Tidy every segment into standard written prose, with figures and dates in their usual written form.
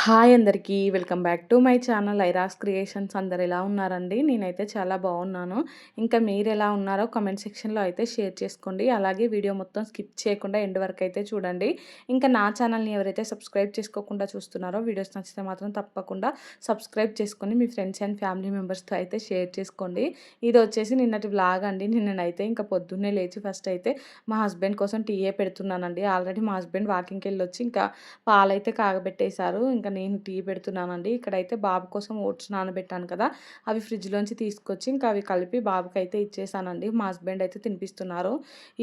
Hi అందరికీ welcome back to my channel Airas creations. అందరు ఎలా ఉన్నారండి? నేనైతే చాలా బాగున్నాను. ఇంకా మీరు ఎలా ఉన్నారో కామెంట్ సెక్షన్లో అయితే షేర్ చేసుకోండి. అలాగే వీడియో మొత్తం స్కిప్ చేయకుండా ఎండ్ వరకు అయితే చూడండి. ఇంకా నా ఛానల్ని ఎవరైతే సబ్స్క్రైబ్ చేసుకోకుండా చూస్తున్నారో వీడియోస్ నచ్చితే మాత్రం తప్పకుండా సబ్స్క్రైబ్ చేసుకొని మీ ఫ్రెండ్స్ అండ్ ఫ్యామిలీ మెంబర్స్తో అయితే షేర్ చేసుకోండి. ఇది వచ్చేసి నిన్నటి వ్లాగ్ అండి. నిన్ననైతే ఇంకా పొద్దున్నే లేచి ఫస్ట్ అయితే మా హస్బెండ్ కోసం టీయే పెడుతున్నానండి. ఆల్రెడీ మా హస్బెండ్ వాకింగ్కి వెళ్ళొచ్చి ఇంకా పాలైతే కాగబెట్టేశారు. ఇంకా నేను టీ పెడుతున్నానండి. ఇక్కడైతే బాబు కోసం ఓట్స్ నానబెట్టాను కదా, అవి ఫ్రిడ్జ్లోంచి తీసుకొచ్చి ఇంకా అవి కలిపి బాబుకి అయితే ఇచ్చేసానండి. మా హస్బెండ్ అయితే తినిపిస్తున్నారు.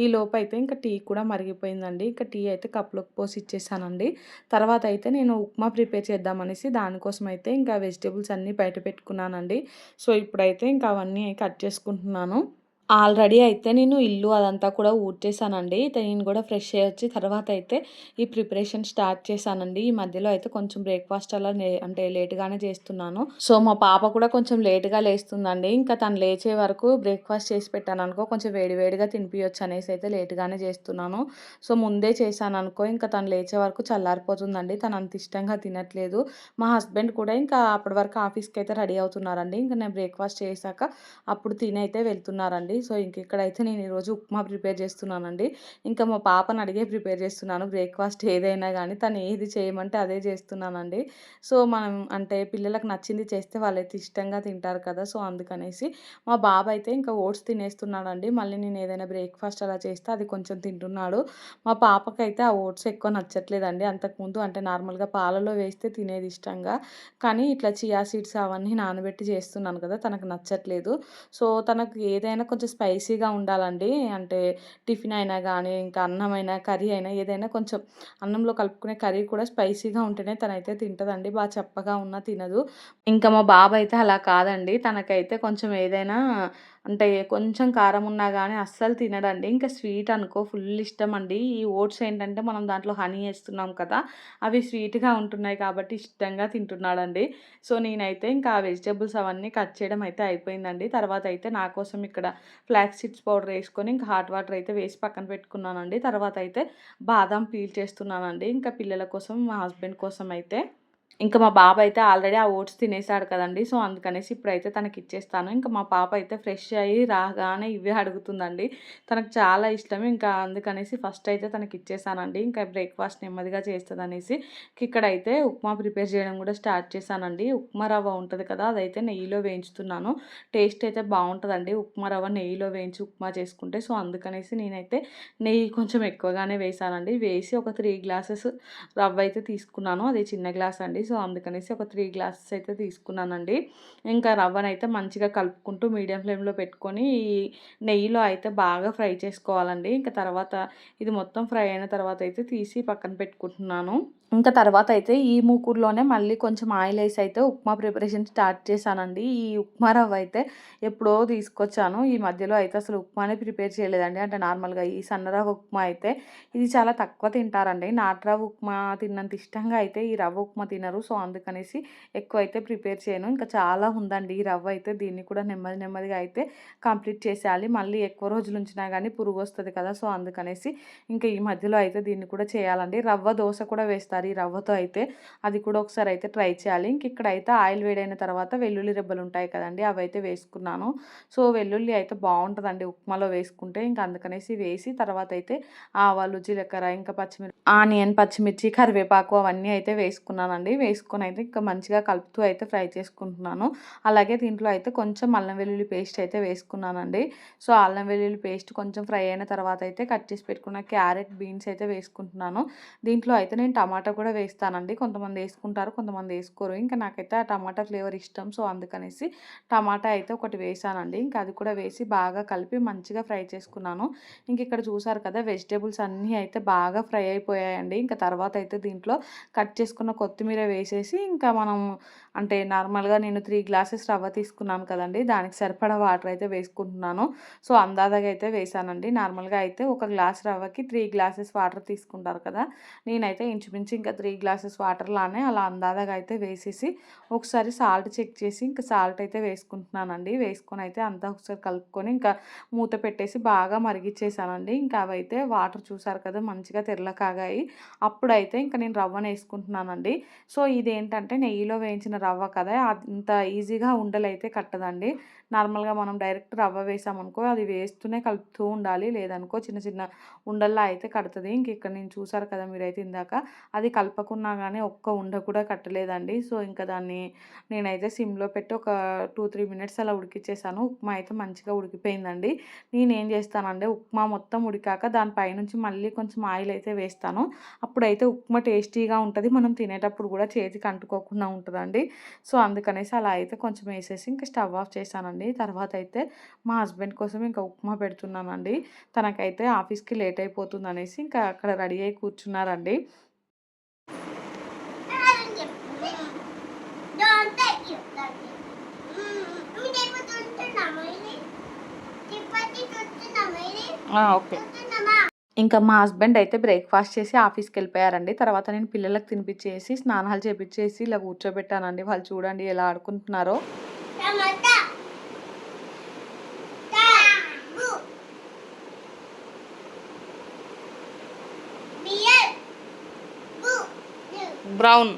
ఈ లోపు అయితే ఇంకా టీ కూడా మరిగిపోయిందండి. ఇంకా టీ అయితే కప్లోకి పోసి ఇచ్చేసానండి. తర్వాత అయితే నేను ఉప్మా ప్రిపేర్ చేద్దామనేసి దానికోసం అయితే ఇంకా వెజిటేబుల్స్ అన్నీ బయట పెట్టుకున్నానండి. సో ఇప్పుడైతే ఇంకా అవన్నీ కట్ చేసుకుంటున్నాను. ఆల్రెడీ అయితే నేను ఇల్లు అదంతా కూడా ఊడ్చేసానండి. నేను కూడా ఫ్రెష్ అయ్యొచ్చి తర్వాత అయితే ఈ ప్రిపరేషన్ స్టార్ట్ చేశానండి. ఈ మధ్యలో అయితే కొంచెం బ్రేక్ఫాస్ట్ అలా అంటే లేట్‌గానే చేస్తున్నాను. సో మా పాప కూడా కొంచెం లేట్‌గా లేస్తుందండి. ఇంకా తను లేచే వరకు బ్రేక్ఫాస్ట్ చేసి పెట్టాననుకో కొంచెం వేడి వేడిగా తినిపియొచ్చు అనేసి అయితే లేట్‌గానే చేస్తున్నాను. సో ముందే చేశాననుకో ఇంకా తను లేచే వరకు చల్లారిపోతుందండి. తను అంత ఇష్టంగా తినట్లేదు. మా హస్బెండ్ కూడా ఇంకా అప్పటి వరకు ఆఫీస్‌కి అయితే రెడీ అవుతున్నారండి. ఇంకా నేను బ్రేక్ఫాస్ట్ చేశాక అప్పుడు తినైతే వెళ్తున్నారండి. సో ఇక్కడైతే నేను ఈరోజు ఉప్మా ప్రిపేర్ చేస్తున్నానండి. ఇంకా మా పాపని అడిగే ప్రిపేర్ చేస్తున్నాను. బ్రేక్ఫాస్ట్ ఏదైనా కానీ తను ఏది చేయమంటే అదే చేస్తున్నానండి. సో మనం అంటే పిల్లలకు నచ్చింది చేస్తే వాళ్ళైతే ఇష్టంగా తింటారు కదా, సో అందుకనేసి మా బాబు అయితే ఇంకా ఓట్స్ తినేస్తున్నాడండి. మళ్ళీ నేను ఏదైనా బ్రేక్ఫాస్ట్ అలా చేస్తే అది కొంచెం తింటున్నాడు. మా పాపకైతే ఆ ఓట్స్ ఎక్కువ నచ్చట్లేదండి. అంతకుముందు అంటే నార్మల్గా పాలలో వేస్తే తినేది ఇష్టంగా, కానీ ఇట్లా చియా సీడ్స్ అవన్నీ నానబెట్టి చేస్తున్నాను కదా, తనకు నచ్చట్లేదు. సో తనకు ఏదైనా కొంచెం స్పైసీగా ఉండాలండి. అంటే టిఫిన్ అయినా కానీ ఇంకా అన్నమైనా కర్రీ అయినా ఏదైనా కొంచెం అన్నంలో కలుపుకునే కర్రీ కూడా స్పైసీగా ఉంటేనే తనైతే తింటదండి. బాగా చప్పగా ఉన్నా తినదు. ఇంకా మా బాబు అయితే అలా కాదండి. తనకైతే కొంచెం ఏదైనా అంటే కొంచెం కారం ఉన్నా గానీ అస్సలు తినడండి. ఇంకా స్వీట్ అనుకో ఫుల్ ఇష్టమండి. ఈ ఓట్స్ ఏంటంటే మనం దాంట్లో హనీ ఏస్తున్నాం కదా, అవి స్వీట్‌గా ఉంటున్నాయి కాబట్టి ఇష్టంగా తింటున్నాడండి. సో నేనైతే ఇంకా ఆ వెజిటబుల్స్ అవన్నీ కట్ చేయడం అయితే అయిపోయిందండి. తర్వాత అయితే నా కోసం ఇక్కడ ఫ్లాక్స్ సీడ్స్ పౌడర్ ఏసుకొని ఇంకా హాట్ వాటర్ అయితే వేసి పక్కన పెట్టుకున్నానండి. తర్వాత అయితే బాదాం పీల్ చేస్తున్నానండి. ఇంకా పిల్లల కోసం, మా హస్బెండ్ కోసం అయితే. ఇంకా మా బాబు అయితే ఆల్రెడీ ఆ ఓట్స్ తినేసాడు కదండీ, సో అందుకనేసి ఇప్పుడైతే తనకిచ్చేస్తాను. ఇంకా మా పాప అయితే ఫ్రెష్ అయ్యి రాగానే ఇవే అడుగుతుందండి. తనకు చాలా ఇష్టం. ఇంకా అందుకనేసి ఫస్ట్ అయితే తనకిచ్చేసానండి. ఇంకా బ్రేక్ఫాస్ట్ నెమ్మదిగా చేస్తదనేసి ఇక్కడైతే ఉప్మా ప్రిపేర్ చేయడం కూడా స్టార్ట్ చేశానండి. ఉప్మా రవ్వ ఉంటది కదా, అదైతే నెయ్యిలో వేయించుతున్నాను. టేస్ట్ అయితే బాగుంటదండి ఉప్మా రవ్వ నెయ్యిలో వేయించి ఉప్మా చేసుకుంటే. సో అందుకనేసి నేనైతే నెయ్యి కొంచెం ఎక్కువగానే వేశానండి. వేసి ఒక 3 గ్లాసెస్ రవ్వ అయితే తీసుకున్నాను. అది చిన్న గ్లాస్ అండి. సో అందుకనేసి ఒక 3 గ్లాసెస్ అయితే తీసుకున్నానండి. ఇంకా రవ్వనైతే మంచిగా కలుపుకుంటూ మీడియం ఫ్లేమ్‌లో పెట్టుకొని ఈ నెయ్యిలో అయితే బాగా ఫ్రై చేసుకోవాలండి. ఇంకా తర్వాత ఇది మొత్తం ఫ్రై అయిన తర్వాత అయితే తీసి పక్కన పెట్టుకుంటున్నాను. ఇంకా తర్వాత అయితే ఈ మూకుడులోనే మళ్ళీ కొంచెం ఆయిల్ ఏసి అయితే ఉప్మా ప్రిపరేషన్ స్టార్ట్ చేశానండి. ఈ ఉప్మా రవ్వ అయితే ఎప్పుడో తీసుకొచ్చాను. ఈ మధ్యలో అయితే అసలు ఉప్మానే ప్రిపేర్ చేయలేదండి. అంటే నార్మల్‌గా ఈ సన్న రవ్వ ఉప్మా అయితే ఇది చాలా తక్కువ తింటారండి. నాటు రవ్వ ఉప్మా తిన్నంత ఇష్టంగా అయితే ఈ రవ్వ ఉప్మా తినరు. సో అందుకనేసి ఎక్కువైతే ప్రిపేర్ చేయను. ఇంకా చాలా ఉందండి ఈ రవ్వ అయితే. దీన్ని కూడా నెమ్మది నెమ్మదిగా అయితే కంప్లీట్ చేసేయాలి. మళ్ళీ ఎక్కువ రోజులు ఉంచినా కానీ పురుగు వస్తది కదా, సో అందుకనేసి ఇంకా ఈ మధ్యలో అయితే దీన్ని కూడా చేయాలండి. రవ్వ దోస కూడా వేస్తారు ఈ రవ్వతో అయితే. అది కూడా ఒకసారి అయితే ట్రై చేయాలి. ఇంక ఇక్కడైతే ఆయిల్ వేడైన తర్వాత వెల్లుల్లి రెబ్బలు ఉంటాయి కదండీ, అవైతే వేసుకున్నాను. సో వెల్లుల్లి అయితే బాగుంటుందండి ఉప్మాలో వేసుకుంటే. ఇంకా అందుకనేసి వేసి తర్వాత అయితే ఆవాలు, జీలకర్ర, ఇంకా ఆనియన్, పచ్చిమిర్చి, కరివేపాకు అవన్నీ అయితే వేసుకున్నానండి. వేసుకొని అయితే ఇంకా మంచిగా కలుపుతూ అయితే ఫ్రై చేసుకుంటున్నాను. అలాగే దీంట్లో అయితే కొంచెం అల్లం వెల్లుల్లి పేస్ట్ అయితే వేసుకున్నానండి. సో అల్లం వెల్లుల్లి పేస్ట్ కొంచెం ఫ్రై అయిన తర్వాత అయితే కట్ చేసి పెట్టుకున్న క్యారెట్, బీన్స్ అయితే వేసుకుంటున్నాను. దీంట్లో అయితే నేను టమాటా కూడా వేస్తానండి. కొంతమంది వేసుకుంటారు, కొంతమంది వేసుకోరు. ఇంకా నాకైతే ఆ టమాటా ఫ్లేవర్ ఇష్టం. సో అందుకనేసి టమాటా అయితే ఒకటి వేసానండి. ఇంకా అది కూడా వేసి బాగా కలిపి మంచిగా ఫ్రై చేసుకున్నాను. ఇంక ఇక్కడ చూసారు కదా, వెజిటేబుల్స్ అన్నీ అయితే బాగా ఫ్రై అయిపోయాయండి. ఇంకా తర్వాత అయితే దీంట్లో కట్ చేసుకున్న కొత్తిమీర వేసేసి ఇంకా మనం అంటే నార్మల్గా నేను 3 గ్లాసెస్ రవ్వ తీసుకున్నాను కదండి, దానికి సరిపడా వాటర్ అయితే వేసుకుంటున్నాను. సో అందాజగా అయితే వేసానండి. నార్మల్గా అయితే ఒక గ్లాస్ రవ్వకి 3 గ్లాసెస్ వాటర్ తీసుకుంటారు కదా, నేనైతే ఇంచుమించు ఇంకా 3 గ్లాసెస్ వాటర్‌లానే అలా అందాజగా అయితే వేసేసి ఒకసారి సాల్ట్ చెక్ చేసి ఇంకా సాల్ట్ అయితే వేసుకుంటున్నానండి. వేసుకొని అయితే అంతా ఒకసారి కలుపుకొని ఇంకా మూత పెట్టేసి బాగా మరిగిచ్చేసానండి. ఇంకా అవైతే వాటర్ చూసారు కదా మంచిగా తెరలకాగాయి. అప్పుడైతే ఇంకా నేను రవ్వనేసుకుంటున్నానండి. సో, ఇదేంటంటే నెయ్యిలో వేయించిన రవ్వ కదా! అంత ఈజీగా ఉండలైతే కట్టదండి. నార్మల్‌గా మనం డైరెక్ట్ రవ్వ వేసామనుకో అది వేస్తూనే కలుపుతూ ఉండాలి. లేదనుకో చిన్న చిన్న ఉండల్లా అయితే కడతది. ఇంక ఇక్కడ నేను చూసారు కదా మీరైతే ఇందాక అది కలపకున్నా గానీ ఒక్క ఉండ కూడా కట్టలేదండి. సో, ఇంకా దాన్ని నేనైతే సిమ్‌లో పెట్టి ఒక 2, 3 మినిట్స్ అలా ఉడికిచ్చేసాను. ఉప్మా అయితే మంచిగా ఉడికిపోయిందండి. నేనేం చేస్తానంటే ఉప్మా మొత్తం ఉడికాక దాని పైనుంచి మళ్ళీ కొంచెం ఆయిల్ అయితే వేస్తాను. అప్పుడైతే ఉప్మా టేస్టీగా ఉంటది. మనం తినేటప్పుడు కూడా చేతికి అంటుకోకుండా ఉంటదండి. సో, అందుకనేసి అలా అయితే కొంచెం ఏసేసి ఇంక స్టవ్ ఆఫ్ చేశానండి. తర్వాత అయితే మా హస్బెండ్ కోసం ఇంకా ఉప్మా పెడుతున్నానండి. తనకైతే ఆఫీస్‌కి లేట్ అయిపోతుందనేసి ఇంకా అక్కడ రెడీ అయ్యి కూర్చున్నారండి. ఓకే. ఇంకా మా హస్బెండ్ అయితే బ్రేక్‌ఫాస్ట్ చేసి ఆఫీస్‌కెళ్ళిపోయారండి. తర్వాత నేను పిల్లలకి తినిపిచ్చేసి, స్నానాలు చేపిచ్చేసి ఇలా కూర్చోబెట్టానండి. వాళ్ళు చూడండి ఎలా ఆడుకుంటున్నారో. బ్రౌన్.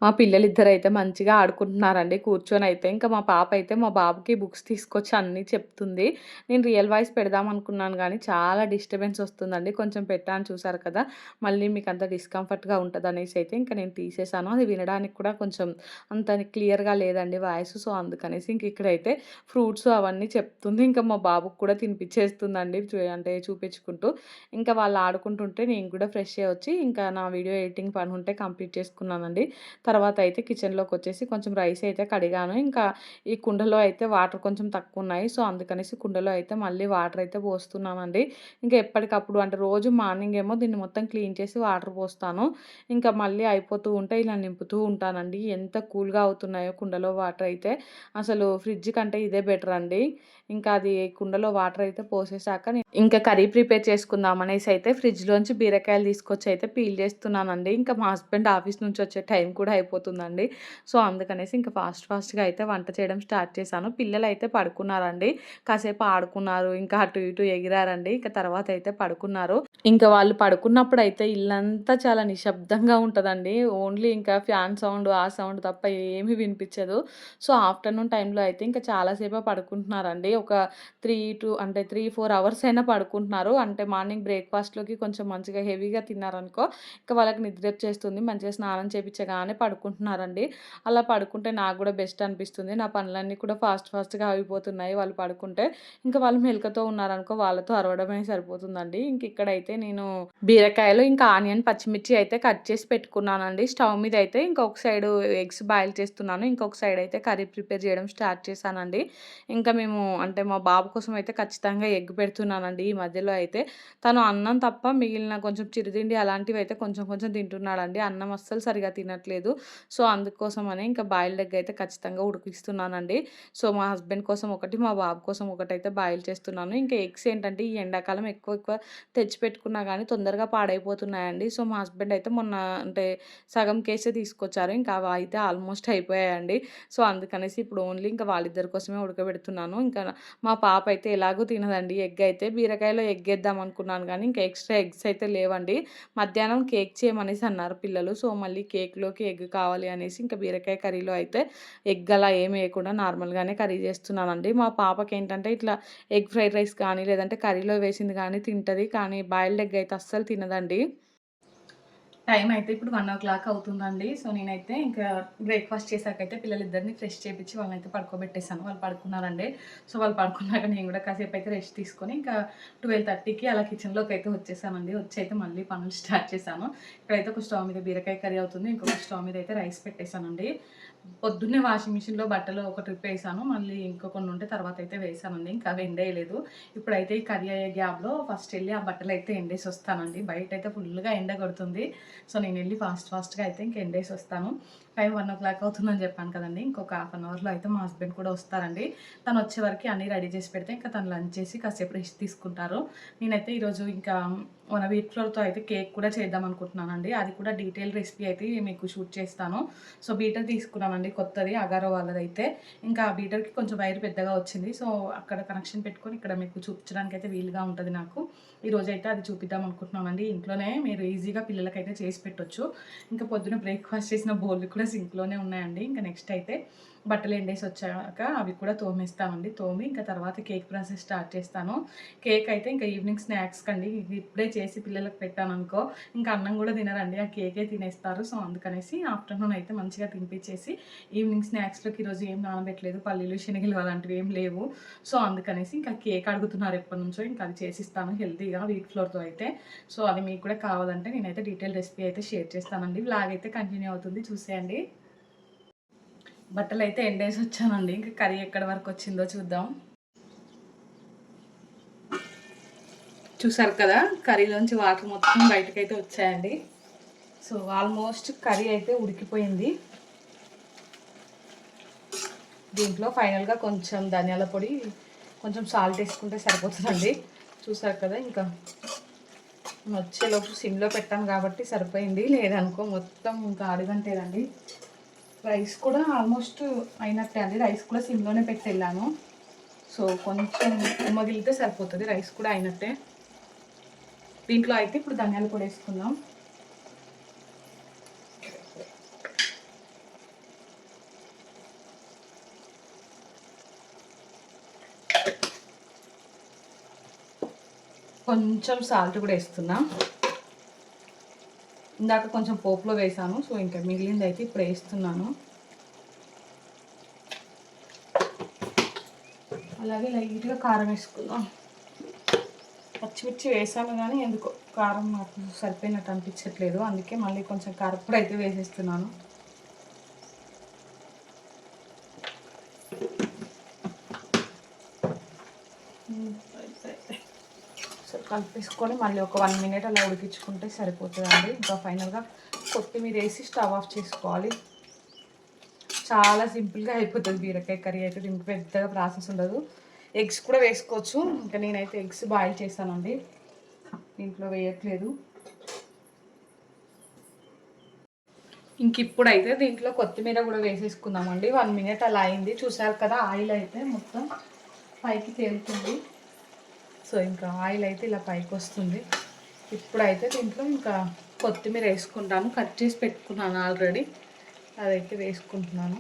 మా పిల్లలిద్దరైతే మంచిగా ఆడుకుంటున్నారండి కూర్చొనైతే. ఇంకా మా పాప అయితే మా బాబుకి బుక్స్ తీసుకొచ్చి అన్నీ చెప్తుంది. నేను రియల్ వాయిస్ పెడదామనుకున్నాను గానీ, చాలా డిస్టర్బెన్స్ వస్తుందండి. కొంచెం పెట్టాను చూసారు కదా! మళ్ళీ మీకంత డిస్కంఫర్ట్‌గా ఉంటదనేసి అయితే ఇంక నేను తీసేసాను. అది వినడానికి కూడా కొంచెం అంత క్లియర్‌గా లేదండి వాయిస్. సో, అందుకనేసి ఇంక ఇక్కడైతే ఫ్రూట్స్ అవన్నీ చెప్తుంది. ఇంకా మా బాబుకి కూడా తినిపిచ్చేస్తుందండి. అంటే చూపించుకుంటూ. ఇంకా వాళ్ళు ఆడుకుంటుంటే నేను కూడా ఫ్రెష్ అయ్యి వచ్చి ఇంకా నా వీడియో ఎడిటింగ్ పని ఉంటే కంప్లీట్ చేసుకున్నానండి. తర్వాత అయితే కిచెన్‌లోకొచ్చేసి కొంచెం రైస్ అయితే కడిగాను. ఇంకా ఈ కుండలో అయితే వాటర్ కొంచెం తక్కువున్నాయి. సో, అందుకనేసి కుండలో అయితే మళ్ళీ వాటర్ అయితే పోస్తున్నానండి. ఇంకా ఎప్పటికప్పుడు అంటే రోజు మార్నింగ్ ఏమో దీన్ని మొత్తం క్లీన్ చేసి వాటర్ పోస్తాను. ఇంకా మళ్ళీ అయిపోతూ ఉంటే ఇలా నింపుతూ ఉంటానండి. ఎంత కూల్‌గా అవుతున్నాయో కుండలో వాటర్ అయితే. అసలు ఫ్రిడ్జ్ కంటే ఇదే బెటర్ అండి. ఇంకా అది కుండలో వాటర్ అయితే పోసేసాక ఇంకా కర్రీ ప్రిపేర్ చేసుకుందాం అనేసి అయితే ఫ్రిడ్జ్‌లోంచి బీరకాయలు తీసుకొచ్చి అయితే పీల్ చేస్తున్నానండి. ఇంకా మా హస్బెండ్ ఆఫీస్ నుంచి వచ్చే టైం కూడా అయిపోతుందండి. సో, అందుకనేసి ఇంకా ఫాస్ట్‌గా అయితే వంట చేయడం స్టార్ట్ చేశాను. పిల్లలైతే పడుకున్నారండి. కాసేపు ఆడుకున్నారు. ఇంకా అటు ఇటు ఎగిరారండి. ఇక తర్వాత అయితే పడుకున్నారు. ఇంకా వాళ్ళు పడుకున్నప్పుడైతే ఇల్లంతా చాలా నిశ్శబ్దంగా ఉంటదండి. ఓన్లీ ఇంకా ఫ్యాన్ సౌండ్, ఆ సౌండ్ తప్ప ఏమీ వినిపించదు. సో, ఆఫ్టర్‌నూన్ టైంలో అయితే ఇంకా చాలా సేపే పడుకుంటున్నారండి. ఒక 3, 4 అవర్స్ అయినా పడుకుంటున్నారు. అంటే మార్నింగ్ బ్రేక్‌ఫాస్ట్‌లోకి కొంచెం మంచిగా హెవీగా తిన్నారనుకో, ఇక వాళ్ళకి నిద్రొచ్చేస్తుంది. మంచిగా స్నానం చేపిచ్చగానే పడుకుంటున్నారండి. అలా పడుకుంటే నాకు గూడా బెస్ట్ అనిపిస్తుంది. నా పనులన్నీ కూడా ఫాస్ట్‌గా అయిపోతున్నాయి వాళ్ళు పడుకుంటే. ఇంకా వాళ్ళు మెలుకతో ఉన్నారనుకో, వాళ్ళతో అరవడమే సరిపోతుందండి. ఇంక ఇక్కడైతే నేను బీరకాయలు, ఇంకా ఆనియన్, పచ్చిమిర్చి అయితే కట్ చేసి పెట్టుకున్నానండి. స్టవ్ మీద అయితే ఇంకొక సైడు ఎగ్స్ బాయిల్ చేస్తున్నాను. ఇంకొక సైడ్ అయితే కర్రీ ప్రిపేర్ చేయడం స్టార్ట్ చేశానండి. ఇంకా మేము అంటే మా బాబు కోసం అయితే ఖచ్చితంగా ఎగ్ పెడుతున్నానండి ఈ మధ్యలో అయితే. తను అన్నం తప్ప మిగిలిన కొంచెం చిరుతిండి అలాంటివైతే కొంచెం కొంచెం తింటున్నాడండి. అన్నం అస్సలు సరిగ్గా తినట్లేదు. సో, అందుకోసమని ఇంకా బాయిల్డ్ ఎగ్ అయితే ఖచ్చితంగా ఉడికిస్తున్నానండి. సో, మా హస్బెండ్ కోసం ఒకటి, మా బాబు కోసం ఒకటైతే బాయిల్ చేస్తున్నాను. ఇంకా ఎగ్స్ ఏంటంటే ఈ ఎండాకాలం ఎక్కువ తెచ్చిపెట్టుకున్నా గానీ తొందరగా పాడైపోతున్నాయండి. సో, మా హస్బెండ్ అయితే మొన్న అంటే సగం కేసే తీసుకొచ్చారు. ఇంకా అవి అయితే ఆల్మోస్ట్ అయిపోయాయండి. సో, అందుకనేసి ఇప్పుడు ఓన్లీ ఇంకా వాళ్ళిద్దరి కోసమే ఉడకబెడుతున్నాను. ఇంకా మా పాప అయితే ఎలాగో తినదండి ఎగ్ అయితే. బీరకాయలో ఎగ్ ఏద్దాం అనుకున్నాను గానీ, ఇంకా ఎక్స్‌ట్రా ఎగ్స్ అయితే లేవండి. మధ్యాహ్నం కేక్ చేయమనేసి అన్నారు పిల్లలు. సో, మళ్ళీ కేక్‌లోకి ఎగ్ కావాలి అనేసి ఇంకా బీరకాయ కర్రీలో అయితే ఎగ్ అలా ఏమి వేయకుండా నార్మల్‌గానే కర్రీ చేస్తున్నానండి. మా పాపకేంటంటే ఇట్లా ఎగ్ ఫ్రైడ్ రైస్ కానీ, లేదంటే కర్రీలో వేసింది కానీ తింటది. కానీ బాయిల్డ్ ఎగ్ అయితే అస్సలు తినదండి. టైం అయితే ఇప్పుడు 1:00 అవుతుందండి. సో, నేనైతే ఇంకా బ్రేక్‌ఫాస్ట్ చేశాకైతే పిల్లలిద్దరిని ఫ్రెష్ చేపిచ్చి వాళ్ళనైతే పడుకోబెట్టేసాను. వాళ్ళు పడుకున్నారండి. సో, వాళ్ళు పడుకున్నాక నేను కూడా కాసేపయితే రెస్ట్ తీసుకొని ఇంకా 12:30కి అలా కిచెన్‌లోకైతే వచ్చేసానండి. వచ్చైతే మళ్ళీ పనులు స్టార్ట్ చేశాను. ఇక్కడైతే ఒక స్టవ్ మీద బీరకాయ కర్రీ అవుతుంది. ఇంకొక స్టవ్ మీద అయితే రైస్ పెట్టేసానండి. పొద్దున్నే వాషింగ్ మిషన్‌లో బట్టలు ఒక ట్రిప్ ఏసాను. మళ్ళీ ఇంకా కొన్ని ఉంటే తర్వాతయితే వేసానండి. ఇంకా అవి ఎండేయలేదు. ఇప్పుడైతే ఈ కర్రీ అయ్యే గ్యాప్‌లో ఫస్ట్ ఎళ్లి ఆ బట్టలైతే ఎండేసి వస్తానండి. బయటైతే ఫుల్‌గా ఎండ కొడుతుంది. సో, నేనెళ్ళి ఫాస్ట్‌గా అయితే ఇంక ఎండేసొస్తాను. టైం 1:00 అవుతుందని చెప్పాను కదండీ! ఇంకొక హాఫ్ అన్ అవర్‌లో అయితే మా హస్బెండ్ కూడా వస్తారండి. తనొచ్చే వరకి అన్నీ రెడీ చేసి పెడితే ఇంకా తను లంచ్ చేసి కాసేపు రెస్ట్ తీసుకుంటారు. నేనైతే ఈరోజు ఇంకా మన వీట్ ఫ్లోర్తో అయితే కేక్ కూడా చేద్దాం అనుకుంటున్నానండి. అది కూడా డీటెయిల్ రెసిపీ అయితే మీకు షూట్ చేస్తాను. సో బీటర్ తీసుకున్నానండి కొత్తది, అగారో వాళ్ళదైతే. ఇంకా ఆ బీటర్కి కొంచెం వైర్ పెద్దగా వచ్చింది. సో అక్కడ కనెక్షన్ పెట్టుకొని ఇక్కడ మీకు చూపించడానికి అయితే వీలుగా ఉంటుంది నాకు. ఈరోజైతే అది చూపిద్దాం అనుకుంటున్నానండి. ఇంట్లోనే మీరు ఈజీగా పిల్లలకైతే చేసి పెట్టొచ్చు. ఇంకా పొద్దున బ్రేక్ఫాస్ట్ చేసిన బౌల్ కూడా సింక్లోనే ఉన్నాయండి. ఇంకా నెక్స్ట్ అయితే బట్టలు ఎండేసి వచ్చాక అవి కూడా తోమేస్తామండి. తోమి ఇంకా తర్వాత కేక్ ప్రాసెస్ స్టార్ట్ చేస్తాను. కేక్ అయితే ఇంకా ఈవినింగ్ స్నాక్స్ కండి. ఇప్పుడే చేసి పిల్లలకు పెట్టాను అనుకో, ఇంకా అన్నం కూడా తినరండి, ఆ కేకే తినేస్తారు. సో అందుకనేసి ఆఫ్టర్నూన్ అయితే మంచిగా తినిపించేసి ఈవినింగ్ స్నాక్స్లోకి ఈరోజు ఏం నానబెట్టలేదు, పల్లీలు శనగలు అలాంటివి ఏం లేవు. సో అందుకనేసి ఇంకా కేక్ అడుగుతున్నారు ఎప్పటి నుంచో, ఇంకా అది చేసిస్తాను హెల్తీగా వీట్ ఫ్లోర్తో అయితే. సో అది మీకు కూడా కావాలంటే నేనైతే డీటెయిల్ రెసిపీ అయితే షేర్ చేస్తానండి. వ్లాగ్ అయితే కంటిన్యూ అవుతుంది, చూసేయండి. బట్టలు అయితే ఎండేసి వచ్చానండి. ఇంకా కర్రీ ఎక్కడి వరకు వచ్చిందో చూద్దాం. చూసారు కదా, కర్రీలోంచి వాటర్ మొత్తం బయటకైతే వచ్చాయండి. సో ఆల్మోస్ట్ కర్రీ అయితే ఉడికిపోయింది. దీంట్లో ఫైనల్గా కొంచెం ధనియాల పొడి, కొంచెం సాల్ట్ వేసుకుంటే సరిపోతుందండి. చూసారు కదా, ఇంకా వచ్చేలోపు సిమ్లో పెట్టాను కాబట్టి సరిపోయింది. లేదనుకో మొత్తం ఇంకా అడుగంటేదండి. రైస్ కూడా ఆల్మోస్ట్ అయినట్టే అండి. రైస్ కూడా సిమ్లోనే పెట్టి వెళ్ళాను. సో కొంచెం ఉమ్మగిలితే సరిపోతుంది, రైస్ కూడా అయినట్టే. దీంట్లో అయితే ఇప్పుడు ధనియాల పొడి వేసుకుందాం. కొంచెం సాల్ట్ కూడా వేస్తున్నా. ఇందాక కొంచెం పోపులో వేసాను, సో ఇంకా మిగిలింది అయితే ఇప్పుడు వేస్తున్నాను. అలాగే లైట్గా కారం వేసుకుందాం. పచ్చిమిర్చి వేసాను కానీ ఎందుకో కారం నాకు సరిపోయినట్టు అనిపించట్లేదు, అందుకే మళ్ళీ కొంచెం కారప్పొడి అయితే వేసేస్తున్నాను. సో కలిపేసుకొని మళ్ళీ ఒక 1 మినిట్ అలా ఉడికించుకుంటే సరిపోతుందండి. ఇంకా ఫైనల్గా కొత్తిమీర వేసి స్టవ్ ఆఫ్ చేసుకోవాలి. చాలా సింపుల్గా అయిపోతుంది బీరకాయ కర్రీ అయితే. దీనికి పెద్దగా ప్రాసెస్ ఉండదు. ఎగ్స్ కూడా వేసుకోవచ్చు, ఇంకా నేనైతే ఎగ్స్ బాయిల్ చేశానండి, దీంట్లో వేయట్లేదు. ఇంక ఇప్పుడైతే దీంట్లో కొత్తిమీర కూడా వేసేసుకుందామండి. 1 మినిట్ అలా అయింది. చూసారు కదా, ఆయిల్ అయితే మొత్తం పైకి తేలుతుంది. సో ఇంకా ఆయిల్ అయితే ఇలా పైకి వస్తుంది. ఇప్పుడైతే దీంట్లో ఇంకా కొత్తిమీర వేసుకుంటాను. కట్ చేసి పెట్టుకున్నాను ఆల్రెడీ, అదైతే వేసుకుంటున్నాను.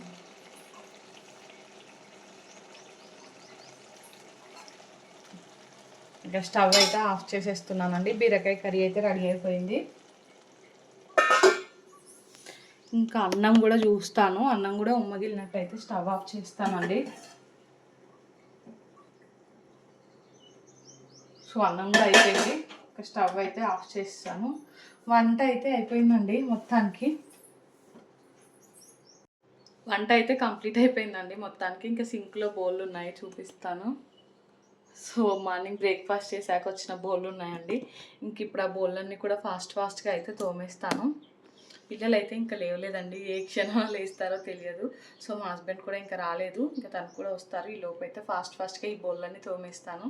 ఇంకా స్టవ్ అయితే ఆఫ్ చేసేస్తున్నానండి. బీరకాయ కర్రీ అయితే రెడీ అయిపోయింది. ఇంకా అన్నం కూడా చూస్తాను, అన్నం కూడా ఉమ్మగిలినట్టయితే స్టవ్ ఆఫ్ చేస్తానండి. సో అన్నం కూడా అయిపోయింది, ఇంకా స్టవ్ అయితే ఆఫ్ చేస్తాను. వంట అయితే అయిపోయిందండి మొత్తానికి. వంట అయితే కంప్లీట్ అయిపోయిందండి మొత్తానికి. ఇంకా సింక్లో బౌళ్ళు ఉన్నాయి, చూపిస్తాను. సో మార్నింగ్ బ్రేక్ఫాస్ట్ చేశాక వచ్చిన బౌళ్ళు ఉన్నాయండి. ఇంక ఇప్పుడు ఆ బౌళ్ళన్నీ కూడా ఫాస్ట్గా అయితే తోమేస్తాను. పిల్లలు అయితే ఇంకా లేవలేదండి, ఏ క్షణంలో లేస్తారో తెలియదు. సో మా హస్బెండ్ కూడా ఇంకా రాలేదు, ఇంకా తను కూడా వస్తారు. ఈ లోపు అయితే ఫాస్ట్గా ఈ బౌళ్ళన్నీ తోమేస్తాను.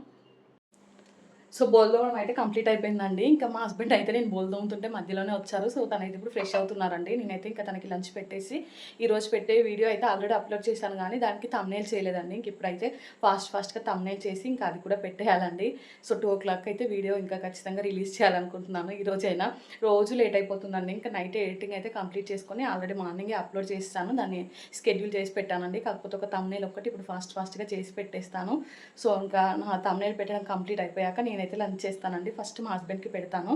సో బోల్ తోమడం అయితే కంప్లీట్ అయిపోయిందండి. ఇంకా మా హస్బెండ్ అయితే నేను బోల్ తోముతుంటే మధ్యలోనే వచ్చారు. సో తనైతే ఇప్పుడు ఫ్రెష్ అవుతున్నారండి. నేనైతే ఇంకా తనకి లంచ్ పెట్టేసి ఈరోజు పెట్టే వీడియో అయితే ఆల్రెడీ అప్లోడ్ చేశాను, కానీ దానికి థంబ్నెయిల్ చేయలేదండి. ఇంక ఇప్పుడైతే ఫాస్ట్గా థంబ్నెయిల్ చేసి ఇంకా అది కూడా పెట్టేయాలండి. సో 2 o'clock అయితే వీడియో ఇంకా ఖచ్చితంగా రిలీజ్ చేయాలనుకుంటున్నాను. ఈరోజైనా రోజు లేట్ అయిపోతుందండి. ఇంకా నైట్ ఎడిటింగ్ అయితే కంప్లీట్ చేసుకొని ఆల్రెడీ మార్నింగే అప్లోడ్ చేస్తాను, దాన్ని షెడ్యూల్ చేసి పెట్టానండి. కాకపోతే ఒక థంబ్నెయిల్ ఒక్కటి ఇప్పుడు ఫాస్ట్గా చేసి పెట్టేస్తాను. సో ఇంకా నా థంబ్నెయిల్ పెట్టడం కంప్లీట్ అయిపోయాక నేనైతే లంచ్ చేస్తానండి. ఫస్ట్ మా హస్బెండ్కి పెడతాను.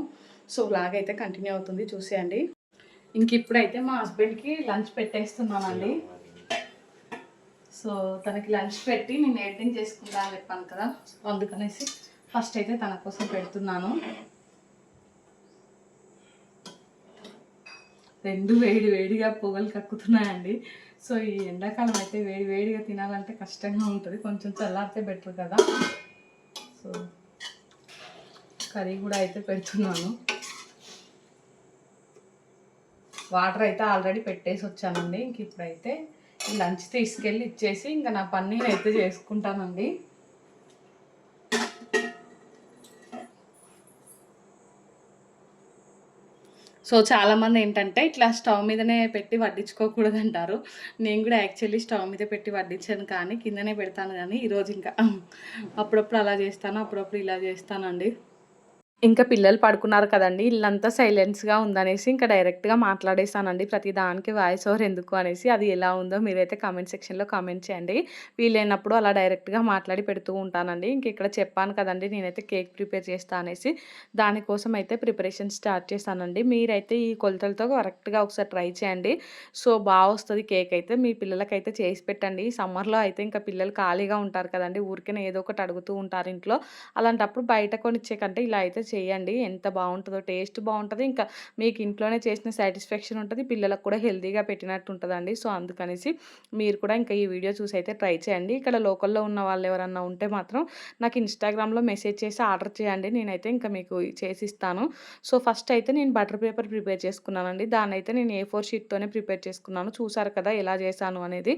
సో లాగ్ అయితే కంటిన్యూ అవుతుంది, చూసేయండి. ఇంక ఇప్పుడైతే మా హస్బెండ్కి లంచ్ పెట్టేస్తున్నానండి. సో తనకి లంచ్ పెట్టి నేను ఎడిటింగ్ చేసుకుంటా అని చెప్పాను కదా, అందుకనేసి ఫస్ట్ అయితే తన కోసం పెడుతున్నాను. రెండు వేడిగా పొగలు కక్కుతున్నాయండి. సో ఈ ఎండాకాలం అయితే వేడిగా తినాలంటే కష్టంగా ఉంటుంది, కొంచెం చల్లారితే బెటర్ కదా. సో కర్రీ కూడా అయితే పెడుతున్నాను. వాటర్ అయితే ఆల్రెడీ పెట్టేసి వచ్చానండి. ఇంక ఇప్పుడైతే లంచ్ తీసుకెళ్ళి ఇచ్చేసి ఇంకా నా పని అయితే చేసుకుంటానండి. సో చాలామంది ఏంటంటే ఇట్లా స్టవ్ మీదనే పెట్టి వడ్డించుకోకూడదంటారు. నేను కూడా యాక్చువల్లీ స్టవ్ మీద పెట్టి వడ్డించాను కానీ కిందనే పెడతాను కానీ ఈరోజు ఇంకా అప్పుడప్పుడు అలా చేస్తాను, అప్పుడప్పుడు ఇలా చేస్తానండి. ఇంకా పిల్లలు పడుకున్నారు కదండీ! ఇల్లంతా సైలెన్స్‌గా ఉందనేసి ఇంకా డైరెక్ట్‌గా మాట్లాడేసానండి. ప్రతి దానికి వాయిస్ ఓవర్ ఎందుకు అనేసి. అది ఎలా ఉందో మీరైతే కామెంట్ సెక్షన్‌లో కామెంట్ చేయండి. వీలైనప్పుడు అలా డైరెక్ట్‌గా మాట్లాడి పెడుతూ ఉంటానండి. ఇంక ఇక్కడ చెప్పాను కదండీ! నేనైతే కేక్ ప్రిపేర్ చేస్తా అనేసి. దానికోసం అయితే ప్రిపరేషన్ స్టార్ట్ చేశానండి. మీరైతే ఈ కొలతలతో కరెక్ట్‌గా ఒకసారి ట్రై చేయండి. సో, వస్తది కేక్ అయితే. మీ పిల్లలకైతే చేసి పెట్టండి. ఈ సమ్మర్‌లో అయితే ఇంకా పిల్లలు ఖాళీగా ఉంటారు కదండీ! ఊరికేనే ఏదో ఒకటి అడుగుతూ ఉంటారు ఇంట్లో. అలాంటప్పుడు బయట కొనిచ్చే కంటే ఇలా అయితే చేయండి. ఎంత బావుంటదో, టేస్ట్ బావుంటది. ఇంకా మీకు ఇంట్లోనే చేసిన సాటిస్ఫాక్షన్ ఉంటది. పిల్లలకు కూడా హెల్తీగా పెట్టినట్టు ఉంటదండి. సో, అందుకనేసి మీరు కూడా ఇంకా ఈ వీడియో చూసి అయితే ట్రై చేయండి. ఇక్కడ లోకల్‌లో ఉన్న వాళ్ళు ఎవరన్నా ఉంటే మాత్రం నాకు ఇన్‌స్టాగ్రామ్‌లో మెసేజ్ చేసి ఆర్డర్ చేయండి. నేనైతే ఇంకా మీకు చేసిస్తాను. సో, ఫస్ట్ అయితే నేను బటర్ పేపర్ ప్రిపేర్ చేసుకున్నానండి. దాన్నైతే నేను A4 షీట్‌తోనే ప్రిపేర్ చేసుకున్నాను. చూసారు కదా ఎలా చేశాను అనేది.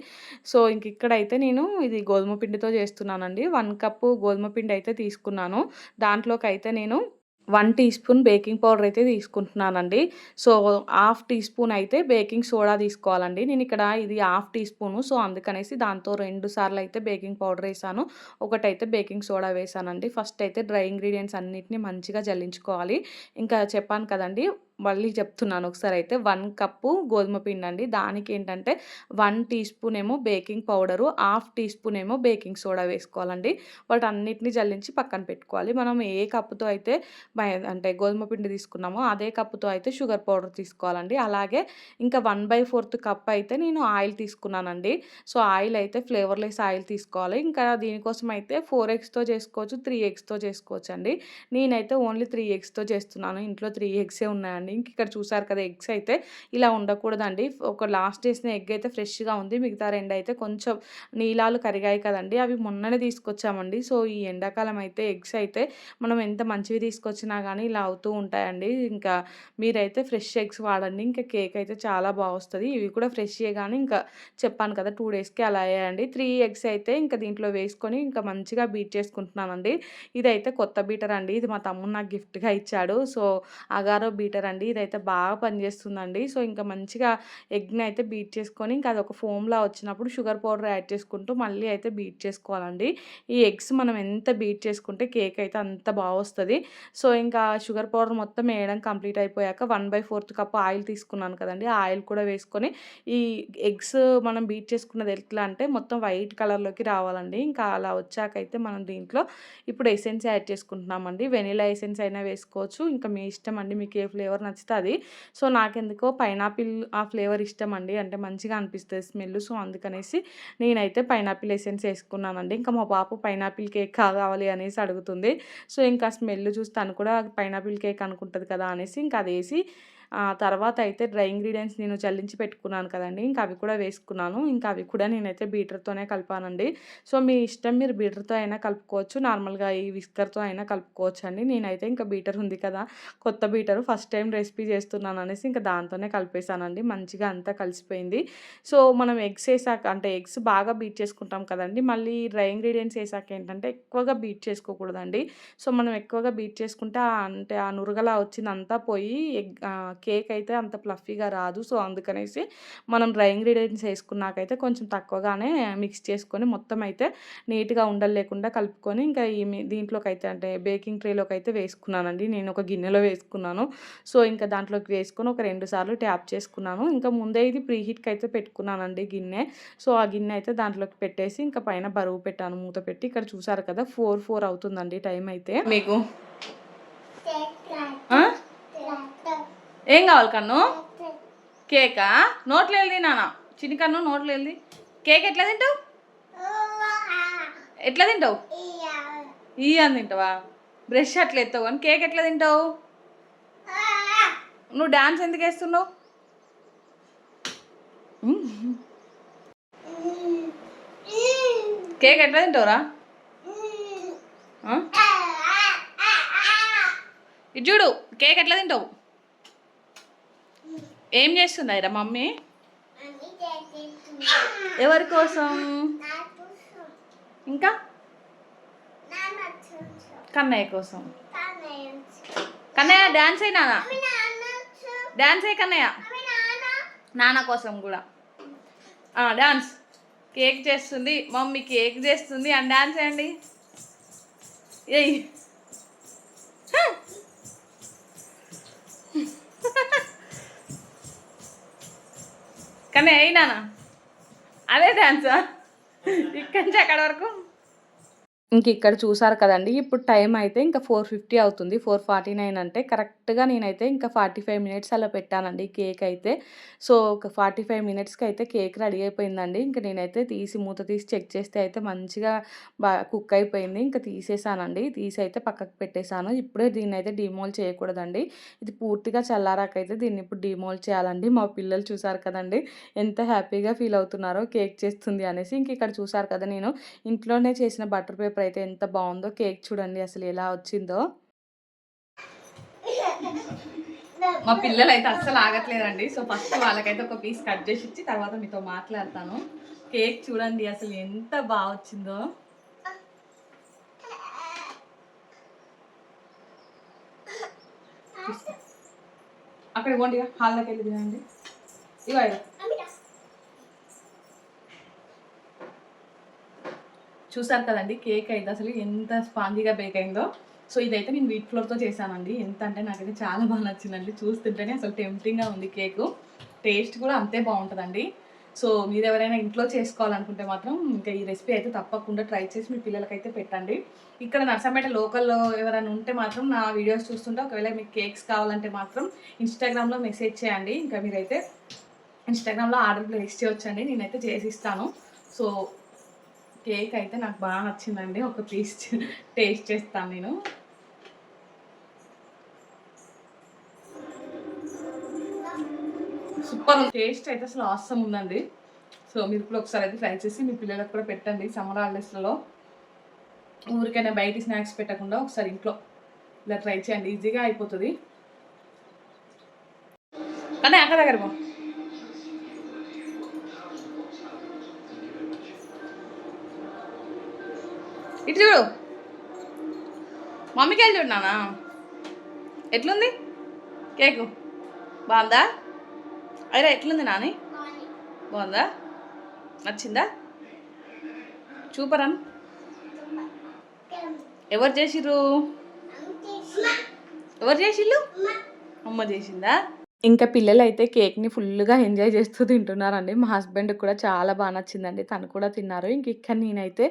సో, ఇక్కడైతే నేను ఇది గోధుమ పిండితో చేస్తున్నానండి. 1 కప్పు గోధుమ పిండి అయితే తీసుకున్నాను. దాంట్లోకైతే నేను 1 టీ స్పూన్ బేకింగ్ పౌడర్ అయితే తీసుకుంటున్నానండి. సో, హాఫ్ టీ స్పూన్ అయితే బేకింగ్ సోడా తీసుకోవాలండి. నేనిక్కడ ఇది హాఫ్ టీ స్పూను. సో, అందుకనేసి దాంతో 2 సార్లు అయితే బేకింగ్ పౌడర్ ఏసాను. ఒకటైతే బేకింగ్ సోడా వేసానండి. ఫస్ట్ అయితే డ్రై ఇంగ్రీడియెంట్స్ అన్నిటిని మంచిగా జల్లించుకోవాలి. ఇంకా చెప్పాను కదండీ! మళ్ళీ చెప్తున్నాను ఒకసారయితే 1 కప్పు గోధుమ పిండండి. దానికేంటంటే 1 టీ స్పూన్ ఏమో baking powder, half teaspoon ఏమో బేకింగ్ సోడా వేసుకోవాలండి. వాటన్నిటిని జల్లించి పక్కన పెట్టుకోవాలి. మనం ఏ కప్పుతో అయితే అంటే గోధుమ పిండి తీసుకున్నామో అదే కప్పుతో అయితే షుగర్ పౌడర్ తీసుకోవాలండి. అలాగే ఇంకా 1/4 కప్ అయితే నేను ఆయిల్ తీసుకున్నానండి. సో, ఆయిల్ అయితే ఫ్లేవర్‌లెస్ ఆయిల్ తీసుకోవాలి. ఇంకా దీనికోసం అయితే 4 ఎగ్స్‌తో చేసుకోవచ్చు, 3 ఎగ్స్‌తో చేసుకోవచ్చండి. నేనైతే ఓన్లీ 3 ఎగ్స్‌తో చేస్తున్నాను. ఇంట్లో 3 ఎగ్సే ఉన్నాయండి. ఇంక ఇక్కడ చూసారు కదా! ఎగ్స్ అయితే ఇలా ఉండకూడదండి. ఒక లాస్ట్ ఏసిన ఎగ్ అయితే ఫ్రెష్‌గా ఉంది. మిగతా 2 అయితే కొంచెం నీలాలు కరిగాయి కదండీ! అవి మొన్ననే తీసుకొచ్చామండి. సో, ఈ ఎండాకాలం అయితే ఎగ్స్ అయితే మనం ఎంత మంచివి తీసుకొచ్చినా గానీ ఇలా అవుతూ ఉంటాయండి. ఇంకా మీరైతే ఫ్రెష్ ఎగ్స్ వాడండి. ఇంకా కేక్ అయితే చాలా వస్తది. ఇవి కూడా ఫ్రెష్‌యే గానీ ఇంకా చెప్పాను కదా! 2 డేస్‌కి అలా అయ్యాయండి. 3 ఎగ్స్ అయితే ఇంకా దీంట్లో వేసుకొని ఇంకా మంచిగా బీట్ చేసుకుంటున్నానండి. ఇదైతే కొత్త బీటర్ అండి. ఇది మా తమ్ముడు నాకు గిఫ్ట్‌గా ఇచ్చాడు. సో, అగారో బీటర్ అండి. ఇదైతే బాగా పనిచేస్తుందండి. సో, ఇంకా మంచిగా ఎగ్‌ని అయితే బీట్ చేసుకొని ఇంకా అదొక ఫోమ్‌లా వచ్చినప్పుడు షుగర్ పౌడర్ యాడ్ చేసుకుంటూ మళ్ళీ అయితే బీట్ చేసుకోవాలండి. ఈ ఎగ్స్ మనం ఎంత బీట్ చేసుకుంటే కేక్ అయితే అంత వస్తది. సో, ఇంకా షుగర్ పౌడర్ మొత్తం వేయడం కంప్లీట్ అయిపోయాక 1/4 కప్ ఆయిల్ తీసుకున్నాను కదండీ! ఆ ఆయిల్ కూడా వేసుకొని ఈ ఎగ్స్ మనం బీట్ చేసుకున్నది ఎట్లా అంటే మొత్తం వైట్ కలర్‌లోకి రావాలండి. ఇంకా అలా వచ్చాకైతే మనం దీంట్లో ఇప్పుడు ఎసెన్స్ యాడ్ చేసుకుంటున్నామండి. వెనిలా ఎసెన్స్ అయినా వేసుకోవచ్చు. ఇంకా మీ ఇష్టం అండి. మీకు ఏ ఫ్లేవర్ నచ్చితే అది. సో, నాకెందుకో పైనాపిల్ ఆ ఫ్లేవర్ ఇష్టమండి. అంటే మంచిగా అనిపిస్తది స్మెల్. సో, అందుకనేసి నేనైతే పైనాపిల్ ఎసెన్స్ ఏసుకున్నానండి. ఇంకా మా పాప పైనాపిల్ కేక్ కావాలి అనేసి అడుగుతుంది. సో, ఇంకా స్మెల్ చూసి తను కూడా పైనాపిల్ కేక్ అనుకుంటది కదా! అనేసి ఇంకా అదేసి తర్వాత అయితే డ్రై ఇంగ్రీడియెంట్స్ నేను చల్లించి పెట్టుకున్నాను కదండీ! ఇంకా అవి కూడా వేసుకున్నాను. ఇంకా అవి కూడా నేనైతే బీటర్‌తోనే కలిపానండి. సో, మీ ఇష్టం మీరు బీటర్‌తో అయినా కలుపుకోవచ్చు. నార్మల్‌గా ఈ విస్కర్‌తో అయినా కలుపుకోవచ్చండి. నేనైతే ఇంకా బీటర్ ఉంది కదా! కొత్త బీటరు ఫస్ట్ టైం రెసిపీ చేస్తున్నాను అనేసి ఇంకా దాంతోనే కలిపేసానండి. మంచిగా అంతా కలిసిపోయింది. సో, మనం ఎగ్స్ ఏసాక అంటే ఎగ్స్ బాగా బీట్ చేసుకుంటాం కదండీ! మళ్ళీ డ్రై ఇంగ్రీడియెంట్స్ ఏసాక ఏంటంటే ఎక్కువగా బీట్ చేసుకోకూడదండి. సో, మనం ఎక్కువగా బీట్ చేసుకుంటే అంటే ఆ నురగలా వచ్చిందంతా పోయి కేక్ అయితే అంత ఫ్లఫీగా రాదు. సో, అందుకనేసి మనం డ్రై ఇంగ్రీడియెంట్స్ ఏసుకున్నాకైతే కొంచెం తక్కువగానే మిక్స్ చేసుకొని మొత్తం అయితే నీట్‌గా ఉండలు లేకుండా కలుపుకొని ఇంకా దీంట్లోకైతే అంటే బేకింగ్ ట్రేలోకైతే వేసుకున్నానండి. నేను ఒక గిన్నెలో వేసుకున్నాను. సో, ఇంకా దాంట్లోకి వేసుకొని ఒక 2 సార్లు ట్యాప్ చేసుకున్నాను. ఇంకా ముందే ఇది ప్రీ హీట్‌కైతే పెట్టుకున్నానండి గిన్నె. సో, ఆ గిన్నె అయితే దాంట్లోకి పెట్టేసి ఇంకా పైన బరువు పెట్టాను మూత పెట్టి. ఇక్కడ చూసారు కదా! 4 అవుతుందండి టైం అయితే. మీకు ఆ? ఏం కావాలి కన్ను? కేకా? నోట్లో వెళ్ళి నాన్న చిన్ని కన్ను నోట్లో వెళ్ళి కేక్ ఎట్లా తింటావు? ఎట్లా తింటావు? ఈ అని తింటావా? బ్రష్ అట్లా ఎత్తావు కానీ కేక్ ఎట్లా తింటావు? నువ్వు డాన్స్ ఎందుకు వేస్తున్నావు? కేక్ ఎట్లా తింటావురా? ఇది చూడు కేక్ ఎట్లా తింటావు? ఏం చేస్తున్నాయిరా మమ్మీ? ఎవరి కోసం? ఇంకా కన్నయ్య కోసం. కన్నయ్య డాన్స్ అయినా డాన్స్ ఏ కన్నయ్య నాన్న కోసం కూడా డాన్స్. కేక్ చేస్తుంది మమ్మీ, కేక్ చేస్తుంది అని డాన్స్ చేయండి. ఏయ్ కానీ అయినా అదే డాన్సా ఇక్కడి నుంచి అక్కడ వరకు. ఇంక ఇక్కడ చూసారు కదండి. ఇప్పుడు టైం అయితే ఇంకా 4:50 అవుతుంది. 4:49 అంటే కరెక్ట్గా నేనైతే ఇంకా 45 మినిట్స్ అలా పెట్టానండి కేక్ అయితే. సో ఒక 45 మినిట్స్కి అయితే కేక్ రెడీ అయిపోయిందండి. ఇంకా నేనైతే మూత తీసి చెక్ చేస్తే అయితే మంచిగా కుక్ అయిపోయింది. ఇంకా తీసేసానండి. తీసి అయితే పక్కకు పెట్టేశాను. ఇప్పుడే దీన్ని అయితే డిమోల్డ్ చేయకూడదండి. ఇది పూర్తిగా చల్లారాకైతే దీన్ని ఇప్పుడు డిమోల్డ్ చేయాలండి. మా పిల్లలు చూసారు కదండి ఎంత హ్యాపీగా ఫీల్ అవుతున్నారో కేక్ చేస్తుంది అనేసి. ఇంక ఇక్కడ చూసారు కదా నేను ఇంట్లోనే చేసిన బటర్ పేపర్ అయితే ఎంత బాగుందో. కేక్ చూడండి అసలు ఎలా వచ్చిందో. మా పిల్లలు అయితే అస్సలు ఆగట్లేదండి. సో ఫస్ట్ వాళ్ళకైతే ఒక పీస్ కట్ చేసి ఇచ్చి తర్వాత మీతో మాట్లాడతాను. కేక్ చూడండి అసలు ఎంత బాగా వచ్చిందో. అక్కడ ఇవ్వండి, హాల్లోకి వెళ్ళి తినండి. ఇగో చూసారు కదండి కేక్ అయితే అసలు ఎంత స్పాంజీగా బేక్ అయిందో. సో ఇదైతే నేను వీట్ ఫ్లోర్తో చేశానండి. ఎంత అంటే నాకైతే చాలా బాగా నచ్చిందండి. చూస్తుంటేనే అసలు టెంప్టింగ్గా ఉంది కేకు. టేస్ట్ కూడా అంతే బాగుంటుందండి. సో మీరు ఎవరైనా ఇంట్లో చేసుకోవాలనుకుంటే మాత్రం ఇంకా ఈ రెసిపీ అయితే తప్పకుండా ట్రై చేసి మీ పిల్లలకైతే పెట్టండి. ఇక్కడ నర్సంపేట లోకల్లో ఎవరైనా ఉంటే మాత్రం నా వీడియోస్ చూస్తుంటే ఒకవేళ మీకు కేక్స్ కావాలంటే మాత్రం ఇన్స్టాగ్రామ్లో మెసేజ్ చేయండి. ఇంకా మీరైతే ఇన్స్టాగ్రామ్లో ఆర్డర్ ప్లేస్ చేయొచ్చండి. నేనైతే చేసిస్తాను. సో కేక్ అయితే నాకు బాగా నచ్చిందండి. ఒక పీస్ టేస్ట్ చేస్తాను నేను. సూపర్ టేస్ట్ అయితే అసలు ఆసమ్ ఉందండి. సో మీరు కూడా ఒకసారి అయితే ట్రై చేసి మీ పిల్లలకు కూడా పెట్టండి. సమ్మర్ హాలిడేస్లలో ఊరికైనా బయట స్నాక్స్ పెట్టకుండా ఒకసారి ఇంట్లో ఇలా ట్రై చేయండి. ఈజీగా అయిపోతుంది. కానీ అక్కడ దగ్గర ఇటు చూడు, మమ్మీకి వెళ్ళి చూడు నాన్న ఎట్లుంది కేకు. బాగుందా? అయినా ఎట్లుంది నాని? బాగుందా? నచ్చిందా? చూపరన్ ఎవరు చేసిర్రు? ఎవరు చేసిళ్ళు? అమ్మ చేసిందా? ఇంకా పిల్లలైతే కేక్‌ని ఫుల్‌గా ఎంజాయ్ చేస్తూ తింటున్నారండి. మా హస్బెండ్‌కి కూడా చాలా బాగా నచ్చిందండి. తను కూడా తిన్నారు. ఇంక ఇక్కడ నేనైతే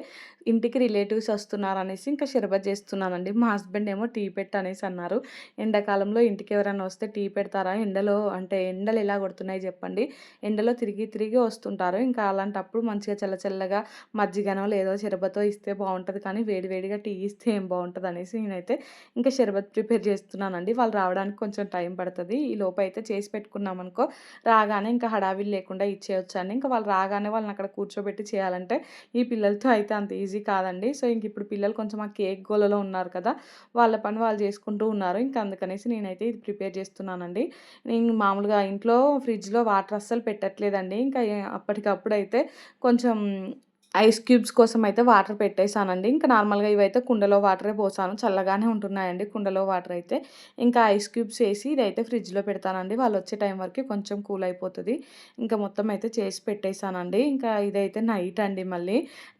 ఇంటికి రిలేటివ్స్ వస్తున్నారనేసి ఇంకా షర్బత్ చేస్తున్నానండి. మా హస్బెండ్ ఏమో టీ పెట్టనేసి అన్నారు. ఎండాకాలంలో ఇంటికి ఎవరైనా వస్తే టీ పెడతారా? ఎండలో అంటే ఎండలు ఎలా కొడుతున్నాయి చెప్పండి. ఎండలో తిరిగి తిరిగి వస్తుంటారు. ఇంకా అలాంటప్పుడు మంచిగా చల్లచల్లగా మజ్జిగనో లేదో షర్బతో ఇస్తే బాగుంటుంది. కానీ వేడివేడిగా టీ ఇస్తే ఏం బాగుంటుంది అనేసి నేనైతే ఇంకా షర్బత్ ప్రిపేర్ చేస్తున్నానండి. వాళ్ళు రావడానికి కొంచెం టైం పడుతుంది. ఈ లోపు అయితే చేసి పెట్టుకున్నామనుకో రాగానే ఇంకా హడావిడి లేకుండా ఇచ్చేయొచ్చండి. ఇంకా వాళ్ళు రాగానే వాళ్ళని అక్కడ కూర్చోబెట్టి చేయాలంటే ఈ పిల్లలతో అయితే అంత ఈజీ కాదండి. సో ఇంక ఇప్పుడు పిల్లలు కొంచెం ఆ కేక్ గోలలో ఉన్నారు కదా, వాళ్ళ పని వాళ్ళు చేసుకుంటూ ఉన్నారు. ఇంకా అందుకనేసి నేనైతే ఇది ప్రిపేర్ చేస్తున్నానండి. నేను మామూలుగా ఇంట్లో ఫ్రిడ్జ్లో వాటర్ అస్సలు పెట్టట్లేదండి. ఇంకా అప్పటికప్పుడు అయితే కొంచెం ఐస్ క్యూబ్స్ కోసం అయితే వాటర్ పెట్టేసానండి. ఇంకా నార్మల్గా ఇవైతే కుండలో వాటరే పోసాను. చల్లగానే ఉంటున్నాయండి కుండలో వాటర్ అయితే. ఇంకా ఐస్ క్యూబ్స్ వేసి ఇదైతే ఫ్రిడ్జ్లో పెడతానండి. వాళ్ళు వచ్చే టైం వరకు కొంచెం కూల్ అయిపోతుంది. ఇంకా మొత్తం అయితే చేసి పెట్టేశానండి. ఇంకా ఇదైతే నైట్ అండి. మళ్ళీ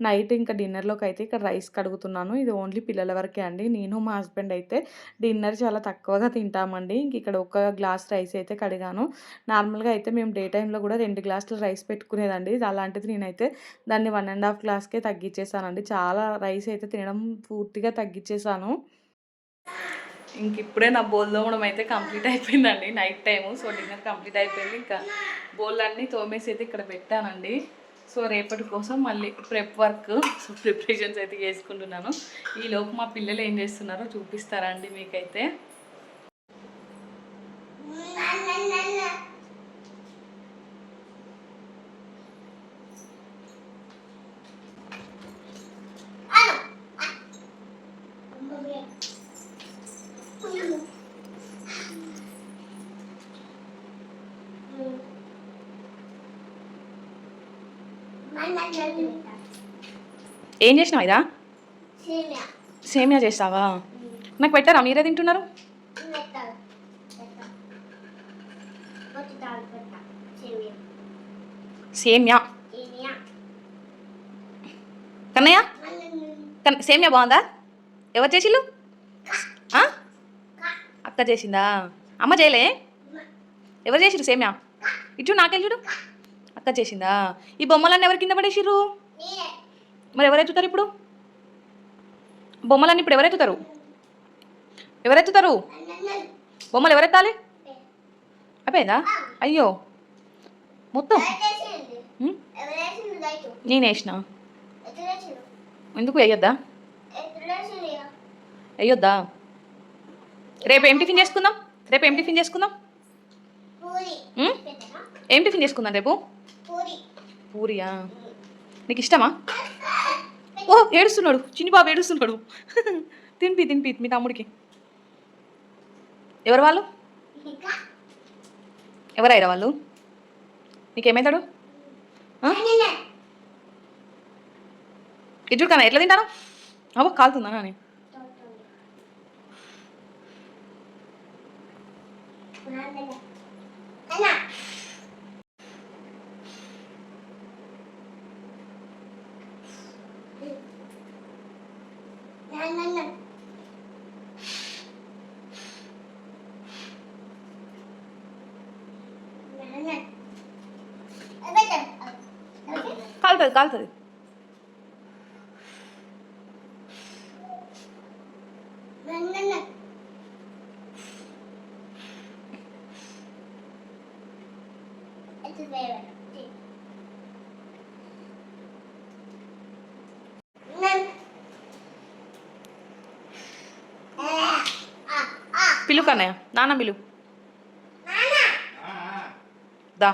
నైట్ ఇంకా డిన్నర్లోకి అయితే ఇక్కడ రైస్ కడుగుతున్నాను. ఇది ఓన్లీ పిల్లల వరకే అండి. నేను మా హస్బెండ్ అయితే డిన్నర్ చాలా తక్కువగా తింటామండి. ఇంక ఇక్కడ ఒక గ్లాస్ రైస్ అయితే కడిగాను. నార్మల్గా అయితే మేము డే టైంలో కూడా 2 గ్లాసులు రైస్ పెట్టుకునేదండి. అలాంటిది నేనైతే దాన్ని 1.5 గ్లాస్కే తగ్గించేసానండి. చాలా రైస్ అయితే తినడం పూర్తిగా తగ్గించేసాను. ఇంక ఇప్పుడే నా బోల్ తోమడం అయితే కంప్లీట్ అయిపోయిందండి. Night time. So dinner complete అయిపోయింది. ఇంకా బోళ్ళన్నీ తోమేసి అయితే ఇక్కడ పెట్టానండి. సో రేపటి కోసం మళ్ళీ వర్క్ సో ప్రిపరేషన్స్ అయితే చేసుకుంటున్నాను. ఈలోపు మా పిల్లలు ఏం చేస్తున్నారో చూపిస్తారా అండి మీకైతే. ఏం చేసినావు ఇదా? సేమియా చేస్తావా? నాకు పెట్టారా? మీరే తింటున్నారు. సేమ్యా. కన్నయ్య సేమ్యా బాగుందా? ఎవరు చేసిళ్ళు? అక్క చేసిందా? అమ్మ చేయలే? ఎవరు చేసిరు సేమ్యా? ఇటు నాకెళ్ళి చూడు. అక్క చేసిందా? ఈ బొమ్మలన్నీ ఎవరి కింద పడేసిర్రు? మరి ఎవరెత్తుతారు ఇప్పుడు? బొమ్మలన్నీ ఇప్పుడు ఎవరెత్తుతారు? ఎవరెత్తుతారు బొమ్మలు? ఎవరెత్తాలి? అయిపోయిందా? అయ్యో మొత్తం నేను వేసిన. ఎందుకు వేయొద్దా? వేయొద్దా? రేపు ఏం టిఫిన్ చేసుకుందాం? ఏం టిఫిన్ చేసుకుందాం రేపు? పూరియా? నీకు ఇష్టమా? ఓ ఏడుస్తున్నాడు చిన్ని బాబు, ఏడుస్తున్నాడు. తినిపి మీ తమ్ముడికి. ఎవరు వాళ్ళు? ఎవరైరా వాళ్ళు? నీకేమవుతాడు? ఇటు కానీ ఎట్లా తింటాను? అవ్వ కాలుతుందా నాని? కాలుతుంది. పిలు కన్నయ్య, నాన్న పిలు. దా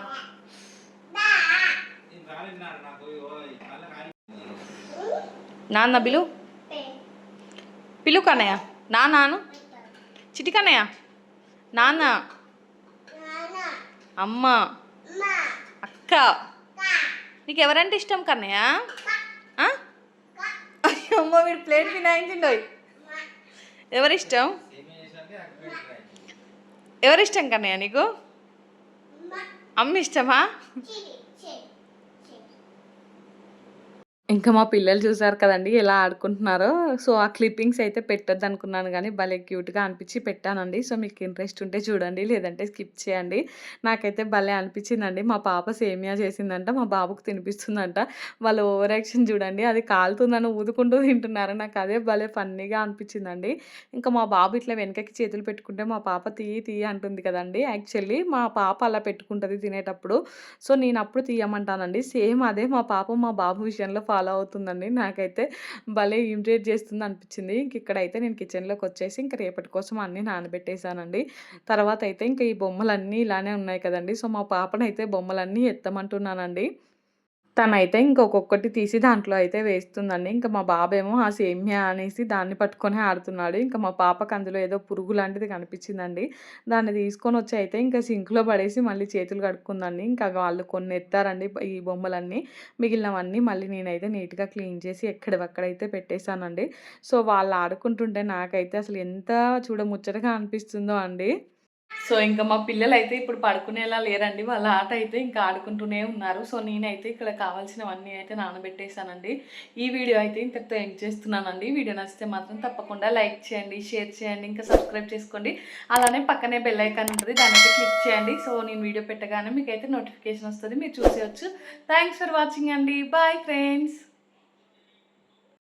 నాన్న బిలు. పిలు కన్నయ్య. నాన్న చిటి కన్నయ్య. నాన్న, అమ్మ, అక్క. నీకు ఎవరంటే ఇష్టం కన్నయ్య? అమ్మ వీడు ప్లేట్ వినాయించిండోయ్. ఎవరిష్టం కన్నయ్య నీకు? అమ్మ ఇష్టమా? ఇంకా మా పిల్లలు చూసారు కదండి ఎలా ఆడుకుంటున్నారో. సో ఆ క్లిప్పింగ్స్ అయితే పెట్టొద్దు అనుకున్నాను కానీ భలే క్యూట్గా అనిపించి పెట్టానండి. సో మీకు ఇంట్రెస్ట్ ఉంటే చూడండి, లేదంటే స్కిప్ చేయండి. నాకైతే భలే అనిపించిందండి. మా పాప సేమియా చేసిందంట, మా బాబుకు తినిపిస్తుందంట. వాళ్ళు ఓవర్ యాక్షన్ చూడండి, అది కాలుతుందని ఊదుకుంటూ తింటున్నారు. నాకు అదే భలే ఫన్నీగా అనిపించిందండి. ఇంకా మా బాబు ఇట్లా వెనకకి చేతులు పెట్టుకుంటే మా పాప తీయి అంటుంది కదండి. యాక్చువల్లీ మా పాప అలా పెట్టుకుంటుంది తినేటప్పుడు. సో నేను అప్పుడు తీయమంటానండి. సేమ్ అదే మా పాప మా బాబు విషయంలో ఫాలో అవుతుందండి. నాకైతే భలే ఇమిటేట్ చేస్తుంది అనిపించింది. ఇంక ఇక్కడైతే నేను కిచెన్లోకి వచ్చేసి ఇంక రేపటి కోసం అన్నీ నానబెట్టేశానండి. తర్వాత అయితే ఇంకా ఈ బొమ్మలన్నీ ఇలానే ఉన్నాయి కదండి. సో మా పాపనైతే బొమ్మలన్నీ ఎత్తమంటున్నానండి. తనైతే ఇంకొక్కొక్కటి తీసి దాంట్లో అయితే వేస్తుందండి. ఇంకా మా బాబేమో ఆ సేమ్యా అనేసి దాన్ని పట్టుకొని ఆడుతున్నాడు. ఇంకా మా పాపకు అందులో ఏదో పురుగు లాంటిది కనిపించిందండి. దాన్ని తీసుకొనొచ్చి అయితే ఇంకా సింక్‌లో పడేసి మళ్ళీ చేతులు కడుక్కుందండి. ఇంకా వాళ్ళు కొన్ని ఎత్తారండి ఈ బొమ్మలన్నీ. మిగిలినవన్నీ మళ్ళీ నేనైతే నీట్‌గా క్లీన్ చేసి ఎక్కడివక్కడైతే పెట్టేశానండి. సో వాళ్ళు ఆడుకుంటుంటే నాకైతే అసలు ఎంత చూడముచ్చటగా అనిపిస్తుందో అండి. సో ఇంకా మా పిల్లలైతే ఇప్పుడు పడుకునేలా లేరండి. వాళ్ళ ఆట అయితే ఇంకా ఆడుకుంటూనే ఉన్నారు. సో నేనైతే ఇక్కడ కావాల్సినవన్నీ అయితే నానబెట్టేశానండి. ఈ వీడియో అయితే ఇంతటితో ఎండ్ చేస్తున్నానండి. వీడియో నచ్చితే మాత్రం తప్పకుండా లైక్ చేయండి, షేర్ చేయండి, ఇంకా సబ్స్క్రైబ్ చేసుకోండి. అలానే పక్కనే బెల్ ఐకాన్ ఉంటుంది, దాన్ని అయితే క్లిక్ చేయండి. సో నేను వీడియో పెట్టగానే మీకైతే నోటిఫికేషన్ వస్తుంది, మీరు చూసేయచ్చు. థ్యాంక్స్ ఫర్ వాచింగ్ అండి. Bye friends.